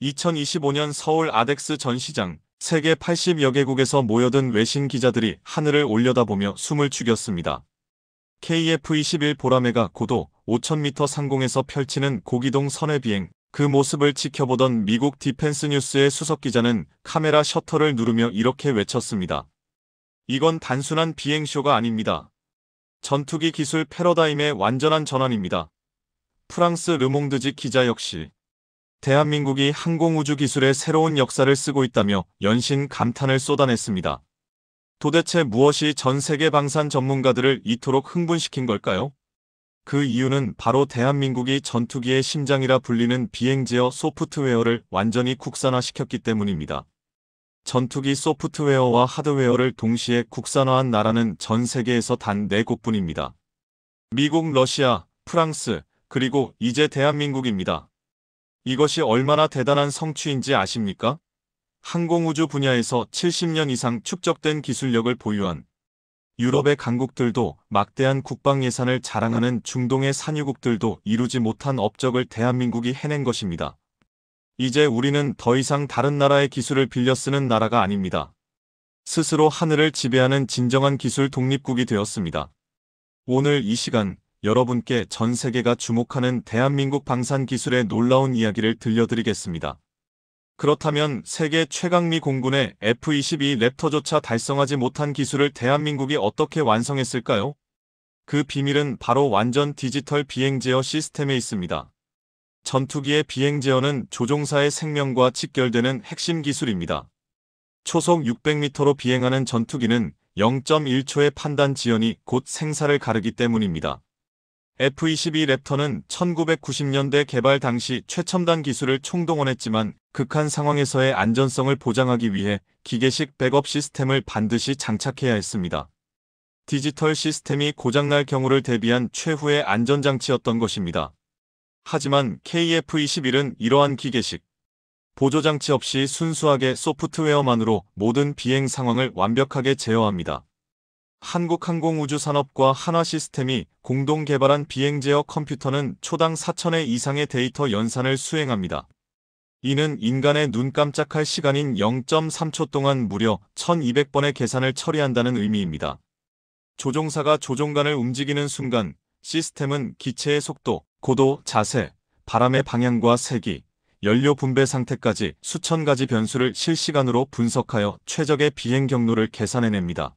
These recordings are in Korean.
2025년 서울 아덱스 전시장, 세계 80여 개국에서 모여든 외신 기자들이 하늘을 올려다보며 숨을 죽였습니다. KF-21 보라매가 고도 5,000m 상공에서 펼치는 고기동 선회 비행, 그 모습을 지켜보던 미국 디펜스 뉴스의 수석 기자는 카메라 셔터를 누르며 이렇게 외쳤습니다. 이건 단순한 비행쇼가 아닙니다. 전투기 기술 패러다임의 완전한 전환입니다. 프랑스 르몽드지 기자 역시 대한민국이 항공우주 기술의 새로운 역사를 쓰고 있다며 연신 감탄을 쏟아냈습니다. 도대체 무엇이 전 세계 방산 전문가들을 이토록 흥분시킨 걸까요? 그 이유는 바로 대한민국이 전투기의 심장이라 불리는 비행 제어 소프트웨어를 완전히 국산화시켰기 때문입니다. 전투기 소프트웨어와 하드웨어를 동시에 국산화한 나라는 전 세계에서 단 4곳뿐입니다. 미국, 러시아, 프랑스, 그리고 이제 대한민국입니다. 이것이 얼마나 대단한 성취인지 아십니까? 항공우주 분야에서 70년 이상 축적된 기술력을 보유한 유럽의 강국들도 막대한 국방 예산을 자랑하는 중동의 산유국들도 이루지 못한 업적을 대한민국이 해낸 것입니다. 이제 우리는 더 이상 다른 나라의 기술을 빌려 쓰는 나라가 아닙니다. 스스로 하늘을 지배하는 진정한 기술 독립국이 되었습니다. 오늘 이 시간 여러분께 전 세계가 주목하는 대한민국 방산 기술의 놀라운 이야기를 들려드리겠습니다. 그렇다면 세계 최강미 공군의 F-22 랩터조차 달성하지 못한 기술을 대한민국이 어떻게 완성했을까요? 그 비밀은 바로 완전 디지털 비행 제어 시스템에 있습니다. 전투기의 비행 제어는 조종사의 생명과 직결되는 핵심 기술입니다. 초속 600m로 비행하는 전투기는 0.1초의 판단 지연이 곧 생사를 가르기 때문입니다. F-22 랩터는 1990년대 개발 당시 최첨단 기술을 총동원했지만 극한 상황에서의 안전성을 보장하기 위해 기계식 백업 시스템을 반드시 장착해야 했습니다. 디지털 시스템이 고장날 경우를 대비한 최후의 안전장치였던 것입니다. 하지만 KF-21은 이러한 기계식 보조장치 없이 순수하게 소프트웨어만으로 모든 비행 상황을 완벽하게 제어합니다. 한국항공우주산업과 한화시스템이 공동 개발한 비행 제어 컴퓨터는 초당 4,000회 이상의 데이터 연산을 수행합니다. 이는 인간의 눈 깜짝할 시간인 0.3초 동안 무려 1,200번의 계산을 처리한다는 의미입니다. 조종사가 조종관을 움직이는 순간 시스템은 기체의 속도, 고도, 자세, 바람의 방향과 세기, 연료 분배 상태까지 수천 가지 변수를 실시간으로 분석하여 최적의 비행 경로를 계산해냅니다.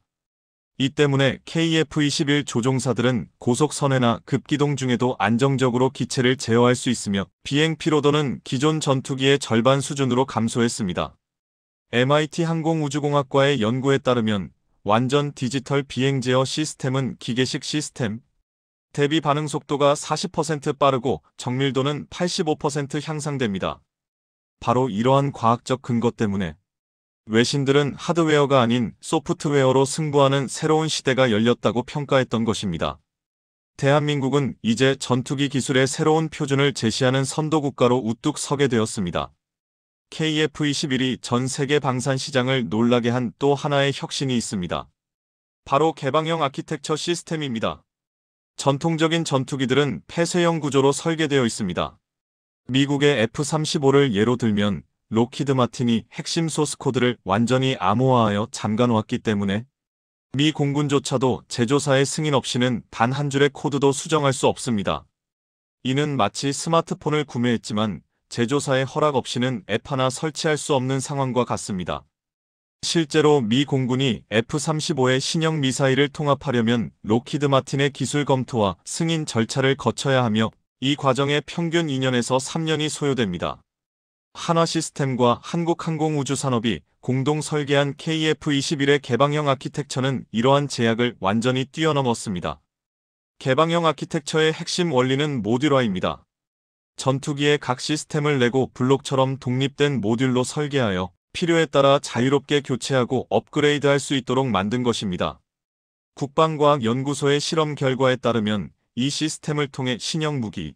이 때문에 KF-21 조종사들은 고속 선회나 급기동 중에도 안정적으로 기체를 제어할 수 있으며 비행 피로도는 기존 전투기의 절반 수준으로 감소했습니다. MIT 항공우주공학과의 연구에 따르면 완전 디지털 비행 제어 시스템은 기계식 시스템 대비 반응 속도가 40% 빠르고 정밀도는 85% 향상됩니다. 바로 이러한 과학적 근거 때문에 외신들은 하드웨어가 아닌 소프트웨어로 승부하는 새로운 시대가 열렸다고 평가했던 것입니다. 대한민국은 이제 전투기 기술의 새로운 표준을 제시하는 선도국가로 우뚝 서게 되었습니다. KF-21이 전 세계 방산 시장을 놀라게 한 또 하나의 혁신이 있습니다. 바로 개방형 아키텍처 시스템입니다. 전통적인 전투기들은 폐쇄형 구조로 설계되어 있습니다. 미국의 F-35를 예로 들면 록히드 마틴이 핵심 소스 코드를 완전히 암호화하여 잠가놓았기 때문에 미 공군조차도 제조사의 승인 없이는 단 한 줄의 코드도 수정할 수 없습니다. 이는 마치 스마트폰을 구매했지만 제조사의 허락 없이는 앱 하나 설치할 수 없는 상황과 같습니다. 실제로 미 공군이 F-35의 신형 미사일을 통합하려면 록히드 마틴의 기술 검토와 승인 절차를 거쳐야 하며 이 과정에 평균 2년에서 3년이 소요됩니다. 한화시스템과 한국항공우주산업이 공동 설계한 KF-21의 개방형 아키텍처는 이러한 제약을 완전히 뛰어넘었습니다. 개방형 아키텍처의 핵심 원리는 모듈화입니다. 전투기의 각 시스템을 레고 블록처럼 독립된 모듈로 설계하여 필요에 따라 자유롭게 교체하고 업그레이드할 수 있도록 만든 것입니다. 국방과학연구소의 실험 결과에 따르면 이 시스템을 통해 신형 무기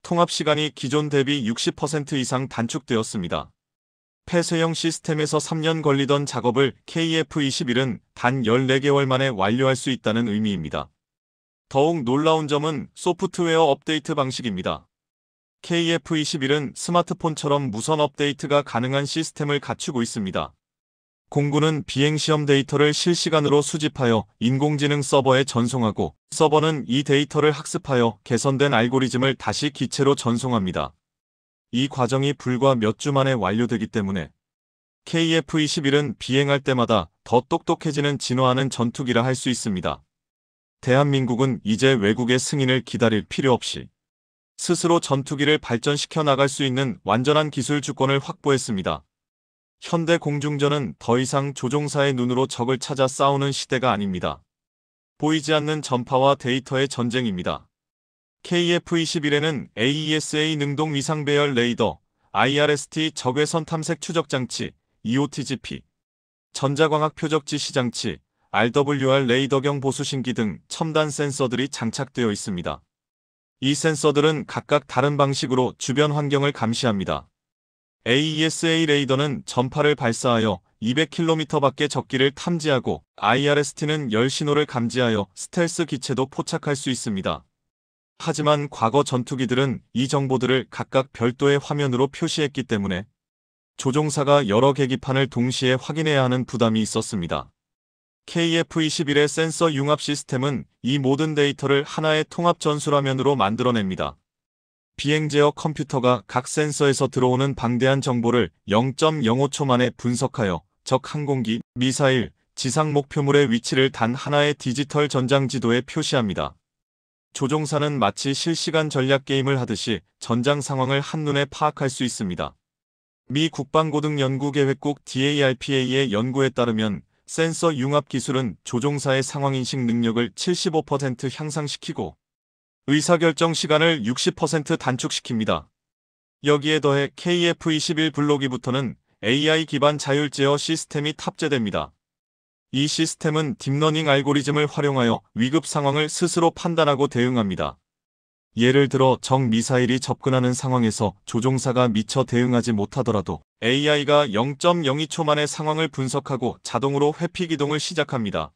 통합 시간이 기존 대비 60% 이상 단축되었습니다. 폐쇄형 시스템에서 3년 걸리던 작업을 KF-21은 단 14개월 만에 완료할 수 있다는 의미입니다. 더욱 놀라운 점은 소프트웨어 업데이트 방식입니다. KF-21은 스마트폰처럼 무선 업데이트가 가능한 시스템을 갖추고 있습니다. 공군은 비행시험 데이터를 실시간으로 수집하여 인공지능 서버에 전송하고 서버는 이 데이터를 학습하여 개선된 알고리즘을 다시 기체로 전송합니다. 이 과정이 불과 몇 주 만에 완료되기 때문에 KF-21은 비행할 때마다 더 똑똑해지는 진화하는 전투기라 할 수 있습니다. 대한민국은 이제 외국의 승인을 기다릴 필요 없이 스스로 전투기를 발전시켜 나갈 수 있는 완전한 기술 주권을 확보했습니다. 현대 공중전은 더 이상 조종사의 눈으로 적을 찾아 싸우는 시대가 아닙니다. 보이지 않는 전파와 데이터의 전쟁입니다. KF-21에는 AESA 능동 위상 배열 레이더, IRST 적외선 탐색 추적 장치, EOTGP, 전자광학 표적 지시 장치, RWR 레이더경 보수신기 등 첨단 센서들이 장착되어 있습니다. 이 센서들은 각각 다른 방식으로 주변 환경을 감시합니다. AESA 레이더는 전파를 발사하여 200km 밖의 적기를 탐지하고 IRST는 열 신호를 감지하여 스텔스 기체도 포착할 수 있습니다. 하지만 과거 전투기들은 이 정보들을 각각 별도의 화면으로 표시했기 때문에 조종사가 여러 계기판을 동시에 확인해야 하는 부담이 있었습니다. KF-21의 센서 융합 시스템은 이 모든 데이터를 하나의 통합 전술화면으로 만들어냅니다. 비행 제어 컴퓨터가 각 센서에서 들어오는 방대한 정보를 0.05초 만에 분석하여 적 항공기, 미사일, 지상 목표물의 위치를 단 하나의 디지털 전장 지도에 표시합니다. 조종사는 마치 실시간 전략 게임을 하듯이 전장 상황을 한눈에 파악할 수 있습니다. 미 국방고등연구계획국 DARPA의 연구에 따르면 센서 융합 기술은 조종사의 상황인식 능력을 75% 향상시키고 의사결정 시간을 60% 단축시킵니다. 여기에 더해 KF-21 블로기부터는 AI 기반 자율 제어 시스템이 탑재됩니다. 이 시스템은 딥러닝 알고리즘을 활용하여 위급 상황을 스스로 판단하고 대응합니다. 예를 들어 적 미사일이 접근하는 상황에서 조종사가 미처 대응하지 못하더라도 AI가 0.02초 만에 상황을 분석하고 자동으로 회피 기동을 시작합니다.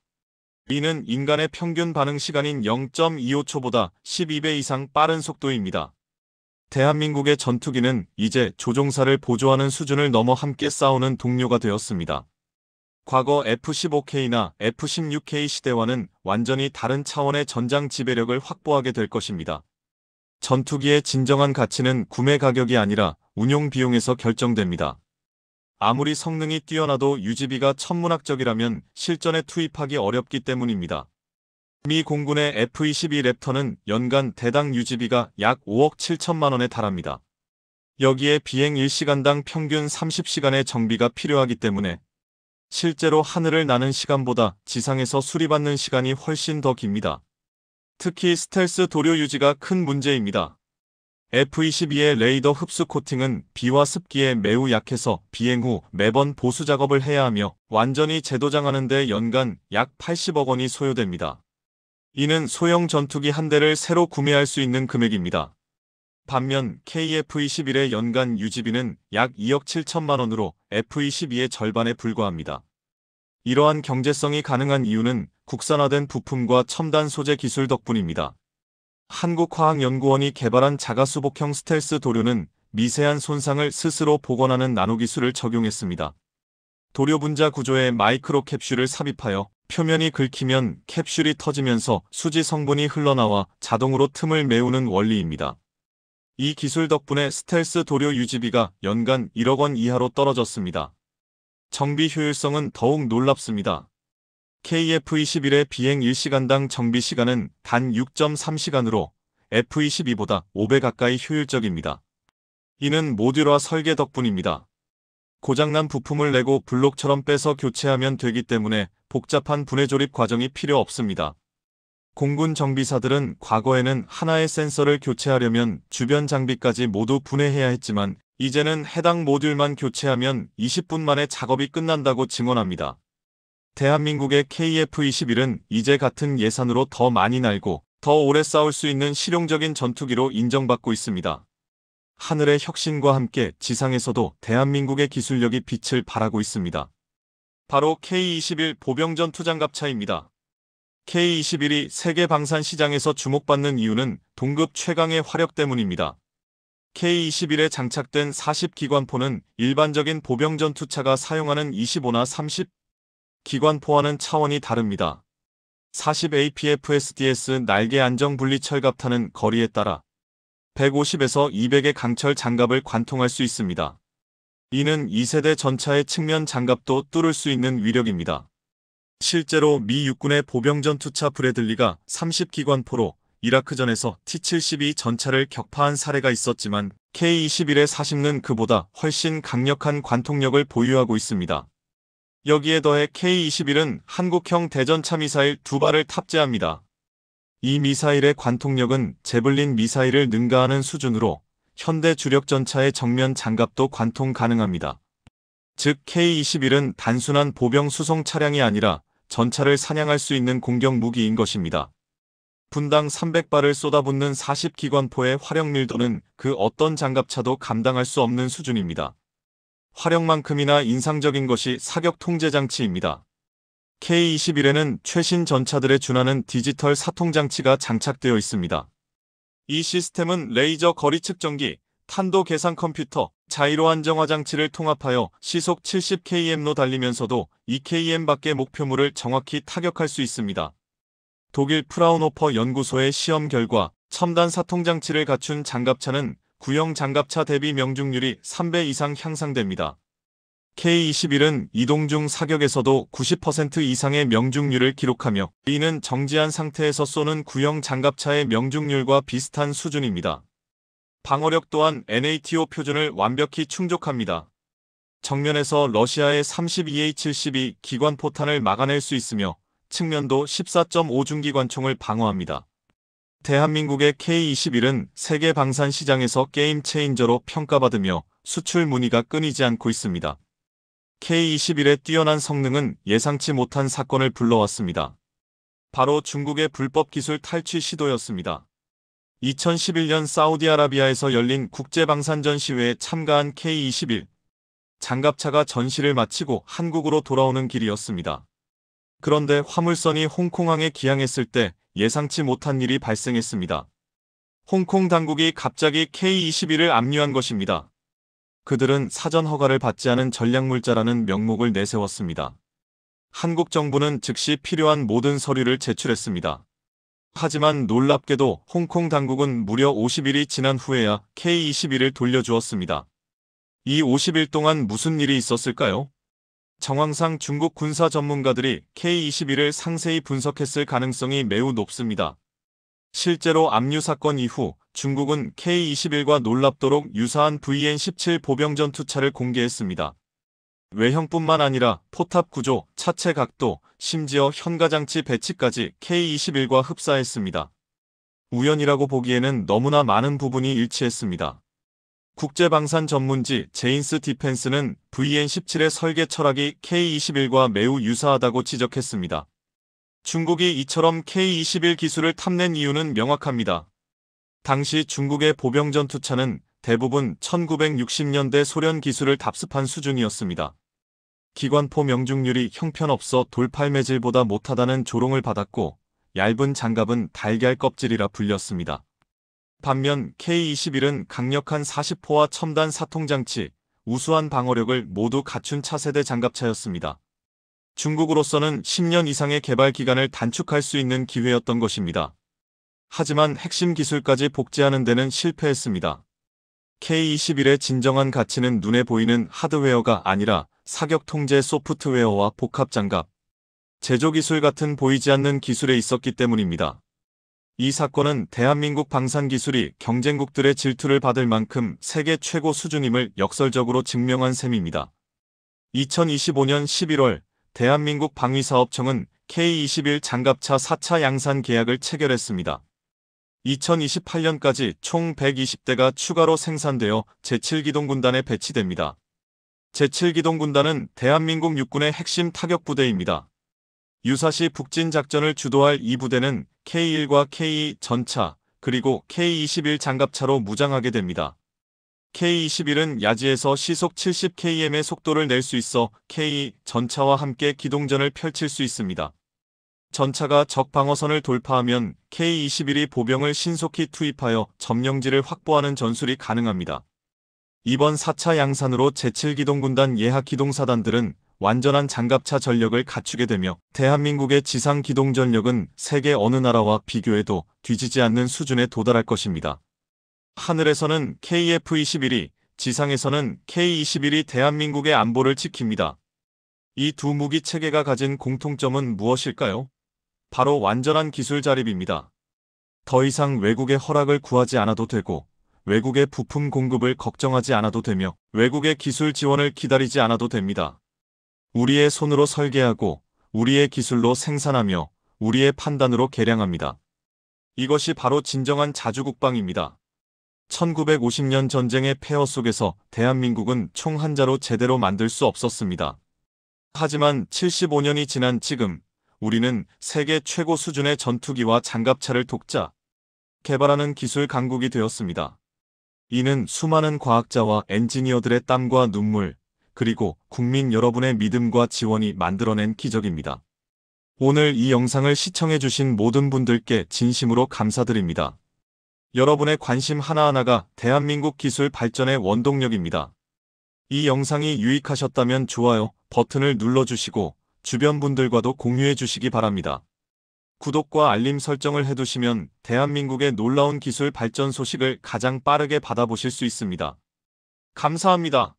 이는 인간의 평균 반응 시간인 0.25초보다 12배 이상 빠른 속도입니다. 대한민국의 전투기는 이제 조종사를 보조하는 수준을 넘어 함께 싸우는 동료가 되었습니다. 과거 F-15K나 F-16K 시대와는 완전히 다른 차원의 전장 지배력을 확보하게 될 것입니다. 전투기의 진정한 가치는 구매 가격이 아니라 운용 비용에서 결정됩니다. 아무리 성능이 뛰어나도 유지비가 천문학적이라면 실전에 투입하기 어렵기 때문입니다. 미 공군의 F-22 랩터는 연간 대당 유지비가 약 5억 7천만 원에 달합니다. 여기에 비행 1시간당 평균 30시간의 정비가 필요하기 때문에 실제로 하늘을 나는 시간보다 지상에서 수리받는 시간이 훨씬 더 깁니다. 특히 스텔스 도료 유지가 큰 문제입니다. F-22의 레이더 흡수 코팅은 비와 습기에 매우 약해서 비행 후 매번 보수 작업을 해야 하며 완전히 재도장하는 데 연간 약 80억 원이 소요됩니다. 이는 소형 전투기 한 대를 새로 구매할 수 있는 금액입니다. 반면 KF-21의 연간 유지비는 약 2억 7천만 원으로 F-22의 절반에 불과합니다. 이러한 경제성이 가능한 이유는 국산화된 부품과 첨단 소재 기술 덕분입니다. 한국화학연구원이 개발한 자가수복형 스텔스 도료는 미세한 손상을 스스로 복원하는 나노기술을 적용했습니다. 도료 분자 구조에 마이크로 캡슐을 삽입하여 표면이 긁히면 캡슐이 터지면서 수지 성분이 흘러나와 자동으로 틈을 메우는 원리입니다. 이 기술 덕분에 스텔스 도료 유지비가 연간 1억 원 이하로 떨어졌습니다. 정비 효율성은 더욱 놀랍습니다. KF-21의 비행 1시간당 정비 시간은 단 6.3시간으로 F-22보다 5배 가까이 효율적입니다. 이는 모듈화 설계 덕분입니다. 고장난 부품을 레고 블록처럼 빼서 교체하면 되기 때문에 복잡한 분해 조립 과정이 필요 없습니다. 공군 정비사들은 과거에는 하나의 센서를 교체하려면 주변 장비까지 모두 분해해야 했지만 이제는 해당 모듈만 교체하면 20분 만에 작업이 끝난다고 증언합니다. 대한민국의 KF-21은 이제 같은 예산으로 더 많이 날고 더 오래 싸울 수 있는 실용적인 전투기로 인정받고 있습니다. 하늘의 혁신과 함께 지상에서도 대한민국의 기술력이 빛을 발하고 있습니다. 바로 K-21 보병전 투장갑차입니다. K-21이 세계 방산 시장에서 주목받는 이유는 동급 최강의 화력 때문입니다. K-21에 장착된 40기관포는 일반적인 보병 전투차가 사용하는 25나 30기관포와는 차원이 다릅니다. 40APFSDS 날개 안정 분리 철갑탄은 거리에 따라 150에서 200의 강철 장갑을 관통할 수 있습니다. 이는 2세대 전차의 측면 장갑도 뚫을 수 있는 위력입니다. 실제로 미 육군의 보병 전투차 브래들리가 30기관포로 이라크전에서 T-72 전차를 격파한 사례가 있었지만 K-21의 40는 그보다 훨씬 강력한 관통력을 보유하고 있습니다. 여기에 더해 K-21은 한국형 대전차 미사일 2발을 탑재합니다. 이 미사일의 관통력은 제블린 미사일을 능가하는 수준으로 현대 주력 전차의 정면 장갑도 관통 가능합니다. 즉 K-21은 단순한 보병 수송 차량이 아니라 전차를 사냥할 수 있는 공격 무기인 것입니다. 분당 300발을 쏟아붓는 40기관포의 화력 밀도는 그 어떤 장갑차도 감당할 수 없는 수준입니다. 화력만큼이나 인상적인 것이 사격 통제 장치입니다. K-21에는 최신 전차들에 준하는 디지털 사통 장치가 장착되어 있습니다. 이 시스템은 레이저 거리 측정기, 탄도 계산 컴퓨터, 자이로 안정화 장치를 통합하여 시속 70km로 달리면서도 2km 밖의 목표물을 정확히 타격할 수 있습니다. 독일 프라운호퍼 연구소의 시험 결과 첨단 사통 장치를 갖춘 장갑차는 구형 장갑차 대비 명중률이 3배 이상 향상됩니다. K-21은 이동 중 사격에서도 90% 이상의 명중률을 기록하며 이는 정지한 상태에서 쏘는 구형 장갑차의 명중률과 비슷한 수준입니다. 방어력 또한 NATO 표준을 완벽히 충족합니다. 정면에서 러시아의 32A-72 기관포탄을 막아낼 수 있으며 측면도 14.5 중기관총을 방어합니다. 대한민국의 K-21은 세계 방산 시장에서 게임 체인저로 평가받으며 수출 문의가 끊이지 않고 있습니다. K-21의 뛰어난 성능은 예상치 못한 사건을 불러왔습니다. 바로 중국의 불법 기술 탈취 시도였습니다. 2011년 사우디아라비아에서 열린 국제방산 전시회에 참가한 K-21 장갑차가 전시를 마치고 한국으로 돌아오는 길이었습니다. 그런데 화물선이 홍콩항에 기항했을 때 예상치 못한 일이 발생했습니다. 홍콩 당국이 갑자기 K-21을 압류한 것입니다. 그들은 사전 허가를 받지 않은 전략물자라는 명목을 내세웠습니다. 한국 정부는 즉시 필요한 모든 서류를 제출했습니다. 하지만 놀랍게도 홍콩 당국은 무려 50일이 지난 후에야 K-21을 돌려주었습니다. 이 50일 동안 무슨 일이 있었을까요? 정황상 중국 군사 전문가들이 K-21을 상세히 분석했을 가능성이 매우 높습니다. 실제로 압류 사건 이후 중국은 K-21과 놀랍도록 유사한 VN-17 보병 전투차를 공개했습니다. 외형뿐만 아니라 포탑 구조, 차체 각도, 심지어 현가장치 배치까지 K-21과 흡사했습니다. 우연이라고 보기에는 너무나 많은 부분이 일치했습니다. 국제방산 전문지 제인스 디펜스는 VN-17의 설계 철학이 K-21과 매우 유사하다고 지적했습니다. 중국이 이처럼 K-21 기술을 탐낸 이유는 명확합니다. 당시 중국의 보병 전투차는 대부분 1960년대 소련 기술을 답습한 수준이었습니다. 기관포 명중률이 형편없어 돌팔매질보다 못하다는 조롱을 받았고 얇은 장갑은 달걀 껍질이라 불렸습니다. 반면 K-21은 강력한 40포와 첨단 사통장치, 우수한 방어력을 모두 갖춘 차세대 장갑차였습니다. 중국으로서는 10년 이상의 개발 기간을 단축할 수 있는 기회였던 것입니다. 하지만 핵심 기술까지 복제하는 데는 실패했습니다. K-21의 진정한 가치는 눈에 보이는 하드웨어가 아니라 사격 통제 소프트웨어와 복합 장갑, 제조 기술 같은 보이지 않는 기술에 있었기 때문입니다. 이 사건은 대한민국 방산 기술이 경쟁국들의 질투를 받을 만큼 세계 최고 수준임을 역설적으로 증명한 셈입니다. 2025년 11월 대한민국 방위사업청은 K-21 장갑차 4차 양산 계약을 체결했습니다. 2028년까지 총 120대가 추가로 생산되어 제7기동군단에 배치됩니다. 제7기동군단은 대한민국 육군의 핵심 타격부대입니다. 유사시 북진 작전을 주도할 이 부대는 K1과 K2 전차, 그리고 K-21 장갑차로 무장하게 됩니다. K-21은 야지에서 시속 70km의 속도를 낼 수 있어 K2 전차와 함께 기동전을 펼칠 수 있습니다. 전차가 적 방어선을 돌파하면 K-21이 보병을 신속히 투입하여 점령지를 확보하는 전술이 가능합니다. 이번 4차 양산으로 제7기동군단 예하기동사단들은 완전한 장갑차 전력을 갖추게 되며 대한민국의 지상 기동 전력은 세계 어느 나라와 비교해도 뒤지지 않는 수준에 도달할 것입니다. 하늘에서는 KF-21이, 지상에서는 K-21이 대한민국의 안보를 지킵니다. 이 두 무기 체계가 가진 공통점은 무엇일까요? 바로 완전한 기술 자립입니다. 더 이상 외국의 허락을 구하지 않아도 되고, 외국의 부품 공급을 걱정하지 않아도 되며, 외국의 기술 지원을 기다리지 않아도 됩니다. 우리의 손으로 설계하고, 우리의 기술로 생산하며, 우리의 판단으로 개량합니다. 이것이 바로 진정한 자주국방입니다. 1950년 전쟁의 폐허 속에서 대한민국은 총 한 자로 제대로 만들 수 없었습니다. 하지만 75년이 지난 지금, 우리는 세계 최고 수준의 전투기와 장갑차를 독자 개발하는 기술 강국이 되었습니다. 이는 수많은 과학자와 엔지니어들의 땀과 눈물, 그리고 국민 여러분의 믿음과 지원이 만들어낸 기적입니다. 오늘 이 영상을 시청해주신 모든 분들께 진심으로 감사드립니다. 여러분의 관심 하나하나가 대한민국 기술 발전의 원동력입니다. 이 영상이 유익하셨다면 좋아요 버튼을 눌러주시고 주변 분들과도 공유해 주시기 바랍니다. 구독과 알림 설정을 해두시면 대한민국의 놀라운 기술 발전 소식을 가장 빠르게 받아보실 수 있습니다. 감사합니다.